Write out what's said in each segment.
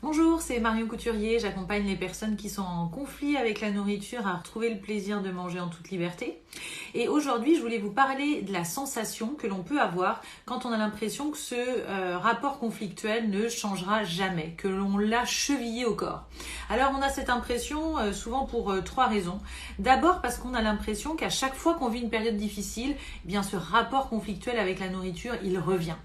Bonjour, c'est Marion Couturier, j'accompagne les personnes qui sont en conflit avec la nourriture à retrouver le plaisir de manger en toute liberté. Et aujourd'hui, je voulais vous parler de la sensation que l'on peut avoir quand on a l'impression que ce rapport conflictuel ne changera jamais, que l'on l'a chevillé au corps. Alors on a cette impression souvent pour trois raisons. D'abord parce qu'on a l'impression qu'à chaque fois qu'on vit une période difficile, eh bien ce rapport conflictuel avec la nourriture, il revient.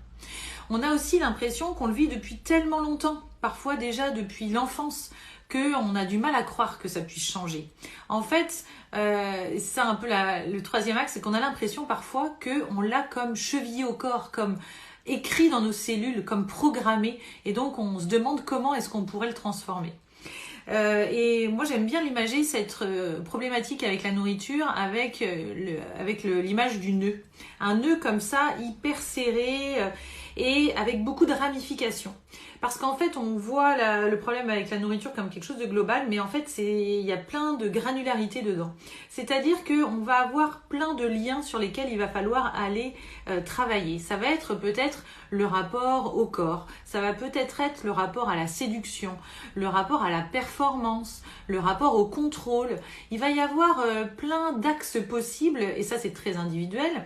On a aussi l'impression qu'on le vit depuis tellement longtemps, parfois déjà depuis l'enfance, qu'on a du mal à croire que ça puisse changer. En fait, c'est un peu le troisième axe, c'est qu'on a l'impression parfois qu'on l'a comme chevillé au corps, comme écrit dans nos cellules, comme programmé, et donc on se demande comment est-ce qu'on pourrait le transformer. Et moi j'aime bien l'imager cette problématique avec la nourriture avec l'image du nœud. Un nœud comme ça, hyper serré et avec beaucoup de ramifications. Parce qu'en fait on voit le problème avec la nourriture comme quelque chose de global, mais en fait il y a plein de granularité dedans. C'est-à-dire qu'on va avoir plein de liens sur lesquels il va falloir aller travailler. Ça va être peut-être le rapport au corps, ça va peut-être être le rapport à la séduction, le rapport à la performance, le rapport au contrôle. Il va y avoir plein d'axes possibles, et ça c'est très individuel,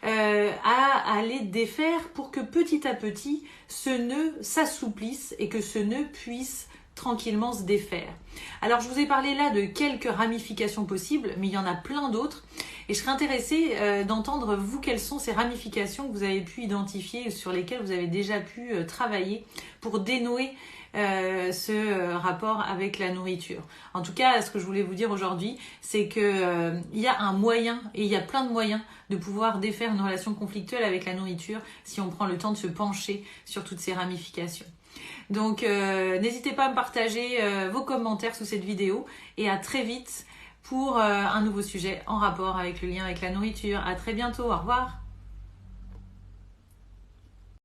à aller défaire pour que petit à petit ce nœud s'assouplisse et que ce nœud puisse tranquillement se défaire. Alors je vous ai parlé là de quelques ramifications possibles, mais il y en a plein d'autres et je serais intéressée d'entendre vous quelles sont ces ramifications que vous avez pu identifier et sur lesquelles vous avez déjà pu travailler pour dénouer ce rapport avec la nourriture. En tout cas, ce que je voulais vous dire aujourd'hui, c'est que il y a un moyen, et il y a plein de moyens de pouvoir défaire une relation conflictuelle avec la nourriture si on prend le temps de se pencher sur toutes ces ramifications. Donc n'hésitez pas à me partager vos commentaires sous cette vidéo et à très vite pour un nouveau sujet en rapport avec le lien avec la nourriture. À très bientôt, au revoir.